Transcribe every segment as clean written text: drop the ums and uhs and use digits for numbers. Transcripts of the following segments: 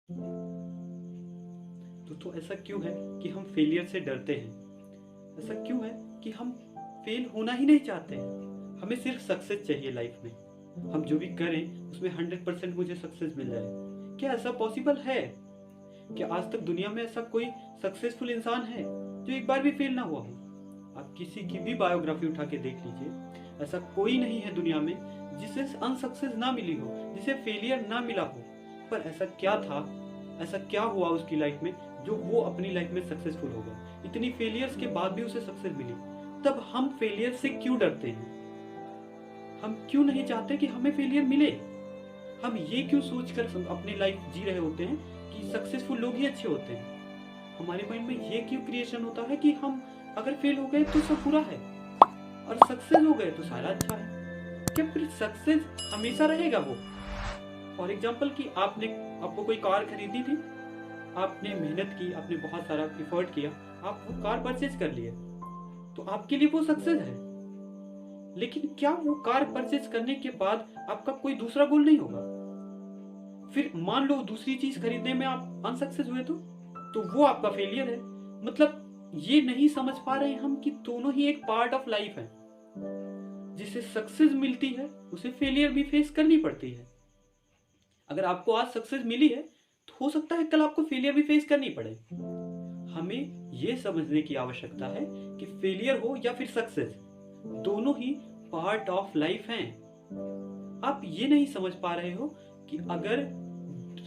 तो ऐसा क्यों है कि हम फेलियर से डरते हैं? ऐसा क्यों है कि हम फेल होना ही नहीं चाहते हैं? हमें सिर्फ सक्सेस चाहिए लाइफ में। हम जो भी करें उसमें 100% मुझे सक्सेस मिल जाए। क्या ऐसा पॉसिबल है? क्या आज तक दुनिया में ऐसा कोई सक्सेसफुल इंसान है जो एक बार भी फेल ना हुआ हो? आप किसी की भी बायोग्राफी उठा के देख लीजिए, ऐसा कोई नहीं है दुनिया में जिसे अनसक्सेस ना मिली हो, जिसे फेलियर ना मिला हो। पर ऐसा क्या था, ऐसा क्या हुआ उसकी लाइफ में जो वो अपनी लाइफ में सक्सेसफुल हो गया? इतनी फेलियर्स के बाद भी उसे सक्सेस मिली। तब हम फेलियर से क्यों डरते हैं? हम क्यों नहीं चाहते कि हमें फेलियर मिले? हम ये क्यों सोचकर अपनी लाइफ जी रहे होते हैं कि सक्सेसफुल लोग ही अच्छे होते हैं? हमारे माइंड में ये क्यों क्रिएशन होता है कि हम अगर फेल हो गए तो सब बुरा है और सक्सेस हो गए तो सारा अच्छा है? क्या फिर सक्सेस हमेशा रहेगा वो? फॉर एग्जाम्पल कि आपको कोई कार खरीदी थी, आपने मेहनत की, आपने बहुत सारा एफर्ट किया, आप वो कार परचेज कर लिए, तो आपके लिए वो सक्सेस है। लेकिन क्या वो कार परचेज करने के बाद आपका कोई दूसरा गोल नहीं होगा? फिर मान लो दूसरी चीज खरीदने में आप अनसक्सेस हुए तो वो आपका फेलियर है। मतलब ये नहीं समझ पा रहे हैं हम कि दोनों ही एक पार्ट ऑफ लाइफ है। जिसे सक्सेस मिलती है उसे फेलियर भी फेस करनी पड़ती है। अगर आपको आज सक्सेस मिली है तो हो सकता है कल आपको फेलियर भी फेस करनी पड़े। हमें यह समझने की आवश्यकता है कि फेलियर हो या फिर सक्सेस, दोनों ही पार्ट ऑफ लाइफ हैं। आप ये नहीं समझ पा रहे हो कि अगर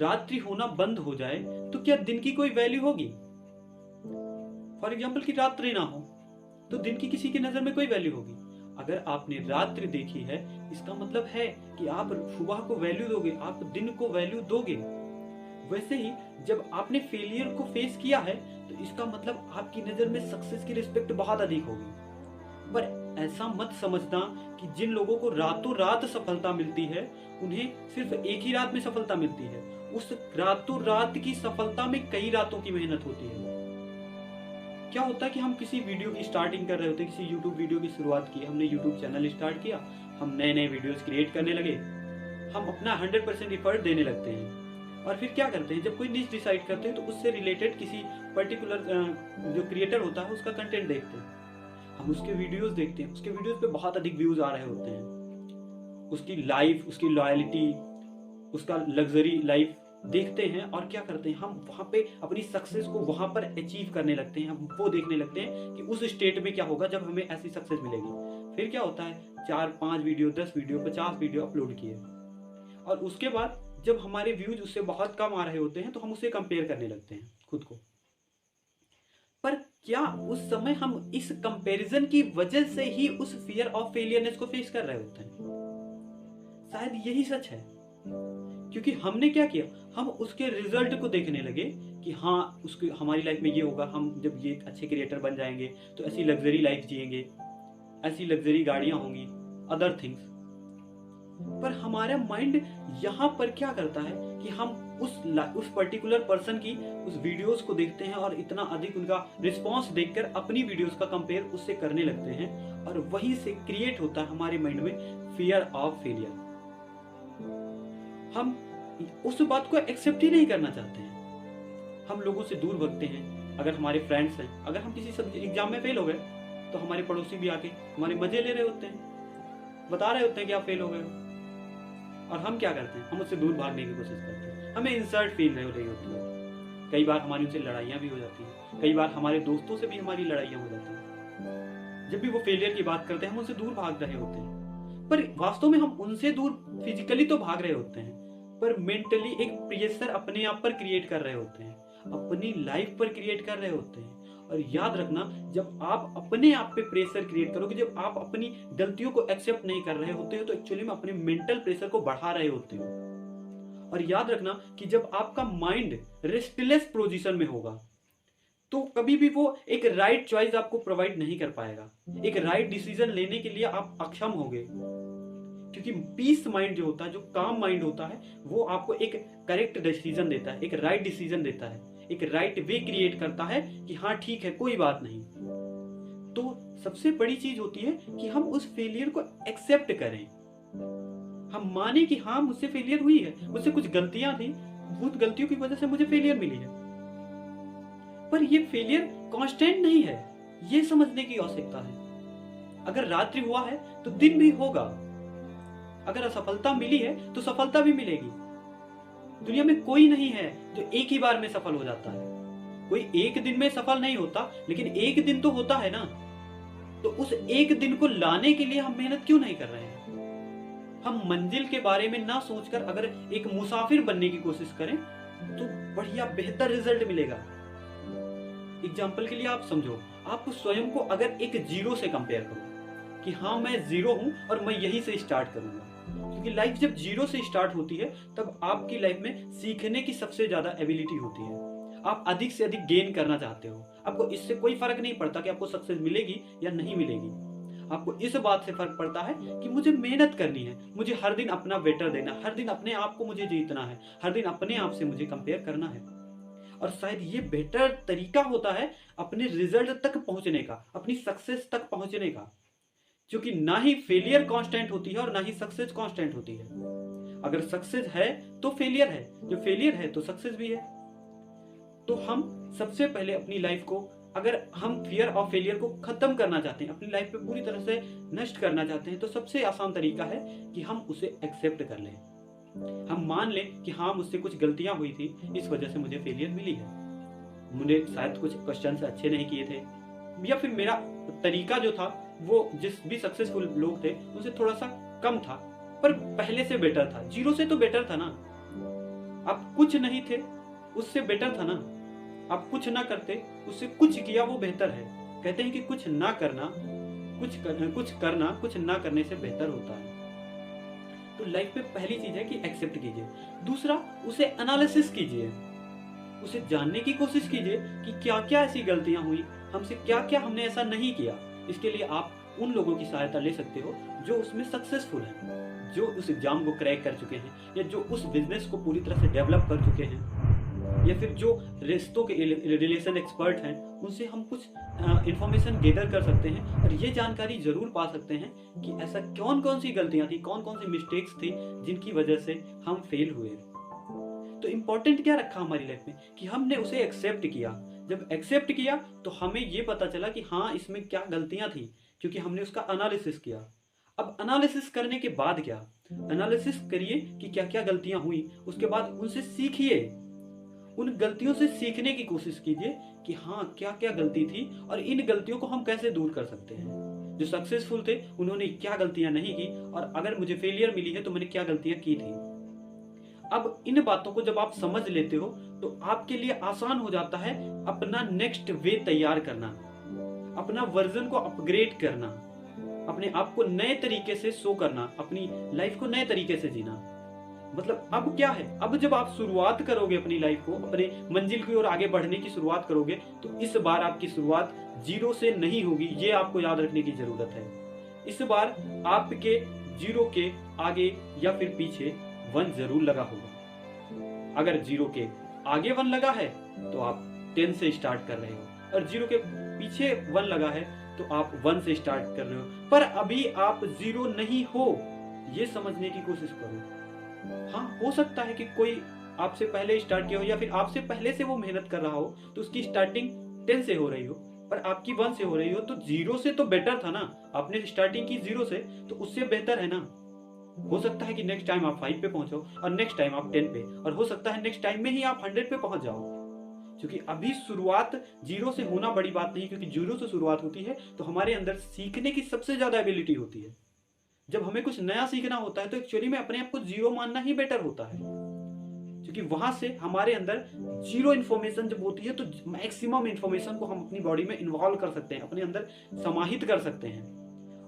रात्रि होना बंद हो जाए तो क्या दिन की कोई वैल्यू होगी? फॉर एग्जाम्पल कि रात्रि ना हो तो दिन की किसी की नजर में कोई वैल्यू होगी? अगर आपने रात्रि देखी है इसका मतलब है कि आप सुबह को वैल्यू दोगे, आप दिन को वैल्यू दोगे। वैसे ही जब आपने फेलियर को फेस किया है तो इसका मतलब आपकी नजर में सक्सेस की रिस्पेक्ट बहुत अधिक होगी। पर ऐसा मत समझना कि जिन लोगों को रातों रात सफलता मिलती है उन्हें सिर्फ एक ही रात में सफलता मिलती है। उस रातों रात की सफलता में कई रातों की मेहनत होती है। क्या होता है कि हम किसी वीडियो की स्टार्टिंग कर रहे होते हैं, किसी यूट्यूब वीडियो की शुरुआत की, हमने यूट्यूब चैनल स्टार्ट किया, हम नए नए वीडियोस क्रिएट करने लगे, हम अपना 100% एफर्ट देने लगते हैं। और फिर क्या करते हैं, जब कोई निश डिसाइड करते हैं तो उससे रिलेटेड किसी पर्टिकुलर जो क्रिएटर होता है उसका कंटेंट देखते हैं, हम उसके वीडियोस देखते हैं, उसके वीडियोस पे बहुत अधिक व्यूज आ रहे होते हैं, उसकी लाइफ, उसकी लॉयलिटी, उसका लग्जरी लाइफ देखते हैं और क्या करते हैं, हम वहां पे अपनी सक्सेस को वहां पर अचीव करने लगते हैं। हम वो देखने लगते हैं कि उस स्टेट में क्या होगा जब हमें ऐसी सक्सेस मिलेगी। फिर क्या होता है, 4-5 वीडियो, 10 वीडियो, 50 वीडियो अपलोड किए और उसके बाद जब हमारे व्यूज उससे बहुत कम आ रहे होते हैं तो हम उसे कंपेयर करने लगते हैं खुद को। पर क्या उस समय हम इस कंपैरिजन की वजह से ही उस फियर ऑफ फेलियरनेस को फेस कर रहे होते हैं? शायद यही सच है। क्योंकि हमने क्या किया, हम उसके रिजल्ट को देखने लगे कि हाँ उसके हमारी लाइफ में ये होगा, हम जब ये अच्छे क्रिएटर बन जाएंगे तो ऐसी लग्जरी लाइफ जिएंगे, ऐसी लग्जरी गाड़ियां होंगी, अदर थिंग्स। पर हमारा माइंड यहाँ पर क्या करता है कि हम उस पर्टिकुलर पर्सन की उस वीडियोस को देखते हैं और इतना अधिक उनका रिस्पॉन्स देखकर अपनी वीडियोस का कंपेयर उससे करने लगते हैं और वहीं से क्रिएट होता है हमारे माइंड में फियर ऑफ फेलियर। हम उस बात को एक्सेप्ट ही नहीं करना चाहते हैं, हम लोगों से दूर भागते हैं। अगर हमारे फ्रेंड्स हैं, अगर हम किसी एग्जाम में फेल हो गए तो हमारे पड़ोसी भी आके हमारे मजे ले रहे होते हैं, बता रहे होते हैं कि आप फेल हो गए हो, और हम क्या करते हैं, हम उससे दूर भागने की कोशिश करते हैं। हमें इंसल्ट फील हो रही होती है, कई बार हमारी उनसे लड़ाइयाँ भी हो जाती हैं, कई बार हमारे दोस्तों से भी हमारी लड़ाइयाँ हो जाती हैं। जब भी वो फेलियर की बात करते हैं हम उनसे दूर भाग रहे होते हैं, पर वास्तव में हम उनसे दूर फिजिकली तो भाग रहे होते हैं पर मेंटली एक प्रेशर अपने आप पर क्रिएट कर रहे होते हैं, अपनी लाइफ पर क्रिएट कर रहे होते हैं। और याद रखना, जब आप अपने आप पे प्रेशर क्रिएट करोगे, जब आप अपनी गलतियों को एक्सेप्ट नहीं कर रहे होते हो तो एक्चुअली में अपने मेंटल प्रेशर को बढ़ा रहे होते हो। और याद रखना कि जब आपका माइंड रेस्टलेस पोजीशन में होगा तो कभी भी वो एक राइट चॉइस आपको प्रोवाइड नहीं कर पाएगा, एक राइट डिसीजन लेने के लिए आप अक्षम होगे। क्योंकि पीस माइंड जो होता है, जो काम माइंड होता है, वो आपको एक करेक्ट डिसीजन देता है, एक राइट डिसीजन देता है, एक राइट वे क्रिएट करता है कि हाँ ठीक है कोई बात नहीं। तो सबसे बड़ी चीज होती है कि हम उस फेलियर को एक्सेप्ट करें, हम माने कि हाँ मुझसे फेलियर हुई है, मुझसे कुछ गलतियां थी, बहुत गलतियों की वजह से मुझे फेलियर मिली है, पर ये फेलियर कांस्टेंट नहीं है, ये समझने की आवश्यकता है। अगर रात्रि हुआ है तो दिन भी होगा, अगर असफलता मिली है तो सफलता भी मिलेगी। दुनिया में कोई नहीं है जो एक ही बार में सफल हो जाता है, कोई एक दिन में सफल नहीं होता, लेकिन एक दिन तो होता है ना। तो उस एक दिन को लाने के लिए हम मेहनत क्यों नहीं कर रहे हैं? हम मंजिल के बारे में ना सोचकर अगर एक मुसाफिर बनने की कोशिश करें तो बढ़िया बेहतर रिजल्ट मिलेगा। एग्जाम्पल के लिए आप समझो, आप स्वयं को अगर एक जीरो से कंपेयर करो कि हाँ मैं जीरो हूं और मैं यहीं से स्टार्ट करूंगा, क्योंकि लाइफ जब जीरो से स्टार्ट होती है तब आपकी लाइफ में सीखने की सबसे ज्यादा एबिलिटी होती है। आप अधिक से अधिक गेन करना चाहते हो, आपको इससे कोई फर्क नहीं पड़ता कि आपको सक्सेस मिलेगी या नहीं मिलेगी। आपको इस बात से फर्क पड़ता है कि मुझे मेहनत करनी है, मुझे हर दिन अपना बेटर देना, हर दिन अपने आप को मुझे जीतना है, हर दिन अपने आप से मुझे कंपेयर करना है। और शायद ये बेटर तरीका होता है अपने रिजल्ट तक पहुंचने का, अपनी सक्सेस तक पहुंचने का, क्योंकि ना ही फेलियर कांस्टेंट होती है और ना ही सक्सेस कांस्टेंट होती है। अगर सक्सेस है तो फेलियर है, जो फेलियर है तो सक्सेस भी है। तो हम सबसे पहले अपनी लाइफ को, अगर हम फियर ऑफ फेलियर को खत्म करना चाहते हैं, अपनी लाइफ पे पूरी तरह से नष्ट करना चाहते हैं, तो सबसे आसान तरीका है कि हम उसे एक्सेप्ट कर लें। हम मान लें कि हाँ मुझसे कुछ गलतियां हुई थी, इस वजह से मुझे फेलियर मिली है, मुझे शायद कुछ क्वेश्चन अच्छे नहीं किए थे, या फिर मेरा तरीका जो था वो जिस भी सक्सेसफुल लोग थे उनसे थोड़ा सा कम था, पर पहले से बेटर था। जीरो से तो बेटर था ना, आप कुछ नहीं थे उससे बेटर था ना, आप कुछ ना करते उससे कुछ किया वो बेहतर है। कहते हैं कि कुछ ना करना कुछ ना करने से बेहतर होता है। तो लाइफ में पहली चीज है कि एक्सेप्ट कीजिए। दूसरा, उसे एनालिसिस कीजिए, उसे जानने की कोशिश कीजिए कि क्या क्या ऐसी गलतियां हुई, हमसे क्या क्या हमने ऐसा नहीं किया। इसके लिए आप उन लोगों की सहायता ले सकते हो जो उसमें सक्सेसफुल हैं, जो उस एग्जाम को क्रैक कर चुके हैं, या जो उस बिजनेस को पूरी तरह से डेवलप कर चुके हैं, या फिर जो रिश्तों के रिलेशन एक्सपर्ट हैं, उनसे हम कुछ इंफॉर्मेशन गेदर कर सकते हैं और ये जानकारी जरूर पा सकते हैं कि ऐसा कौन कौन सी गलतियां थी, कौन कौन सी मिस्टेक्स थी जिनकी वजह से हम फेल हुए। तो इम्पोर्टेंट क्या रखा हमारी लाइफ में कि हमने उसे एक्सेप्ट किया। जब एक्सेप्ट किया तो हमें ये पता चला कि हाँ इसमें क्या गलतियां थी, क्योंकि हमने उसका एनालिसिस किया। अब एनालिसिस करने के बाद क्या, एनालिसिस करिए कि क्या क्या गलतियां हुई, उसके बाद उनसे सीखिए, उन गलतियों से सीखने की कोशिश कीजिए कि हाँ क्या क्या गलती थी और इन गलतियों को हम कैसे दूर कर सकते हैं। जो सक्सेसफुल थे उन्होंने क्या गलतियां नहीं की, और अगर मुझे फेलियर मिली है तो मैंने क्या गलतियां की थी। अब इन बातों को जब आप समझ लेते हो तो आपके लिए आसान हो जाता है अपना नेक्स्ट वे तैयार करना, अपना वर्जन को अपग्रेड करना, अपने आप को नए तरीके से शो करना, अपनी लाइफ को नए तरीके से जीना। मतलब अब क्या है, अब जब आप शुरुआत करोगे अपनी लाइफ को, अपने मंजिल की ओर आगे बढ़ने की शुरुआत करोगे, तो इस बार आपकी शुरुआत जीरो से नहीं होगी, ये आपको याद रखने की जरूरत है। इस बार आपके जीरो के आगे या फिर पीछे 1 जरूर लगा होगा। अगर जीरो के आगे 1 लगा है तो आप 10 से स्टार्ट कर रहे हो, और जीरो के पीछे 1 लगा है तो आप 1 से स्टार्ट कर रहे हो, पर अभी आप जीरो नहीं हो, ये समझने की कोशिश करो। हाँ, हो सकता है कि कोई आपसे पहले स्टार्ट किया हो, या फिर आपसे पहले से वो मेहनत कर रहा हो तो उसकी स्टार्टिंग 10 से हो रही हो, पर आपकी 1 से हो रही हो, तो जीरो से तो बेटर था ना। आपने स्टार्टिंग की जीरो से, तो उससे बेहतर है ना। हो सकता है कि नेक्स्ट टाइम आप 5 पे पहुंचो, और नेक्स्ट टाइम आप 10 पे, और हो सकता है नेक्स्ट टाइम में ही आप 100 पे पहुंच जाओ। क्योंकि अभी शुरुआत जीरो से होना बड़ी बात नहीं, क्योंकि जीरो से शुरुआत होती है तो हमारे अंदर सीखने की सबसे ज्यादा एबिलिटी होती है। जब हमें कुछ नया सीखना होता है तो एक्चुअली में अपने आप को जीरो मानना ही बेटर होता है, क्योंकि वहां से हमारे अंदर जीरो इन्फॉर्मेशन जब होती है तो मैक्सिमम इन्फॉर्मेशन को हम अपनी बॉडी में इन्वॉल्व कर सकते हैं, अपने अंदर समाहित कर सकते हैं।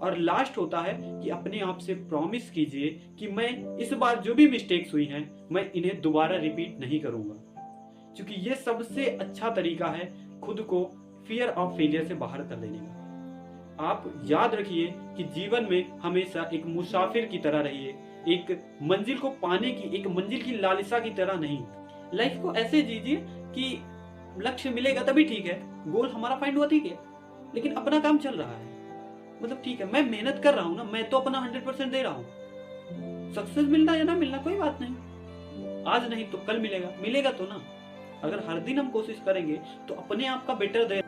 और लास्ट होता है कि अपने आप से प्रॉमिस कीजिए कि मैं इस बार जो भी मिस्टेक्स हुई हैं मैं इन्हें दोबारा रिपीट नहीं करूंगा, क्योंकि ये सबसे अच्छा तरीका है खुद को फियर ऑफ फेलियर से बाहर कर देने का। आप याद रखिए कि जीवन में हमेशा एक मुसाफिर की तरह रहिए, एक मंजिल को पाने की, एक मंजिल की लालसा की तरह नहीं। लाइफ को ऐसे जीजिए कि लक्ष्य मिलेगा तभी ठीक है, गोल हमारा फाइंड हुआ ठीक है, लेकिन अपना काम चल रहा है। मतलब ठीक है, मैं मेहनत कर रहा हूं ना, मैं तो अपना 100% दे रहा हूं, सक्सेस मिलना या ना मिलना कोई बात नहीं, आज नहीं तो कल मिलेगा, मिलेगा तो ना। अगर हर दिन हम कोशिश करेंगे तो अपने आप का बेटर दे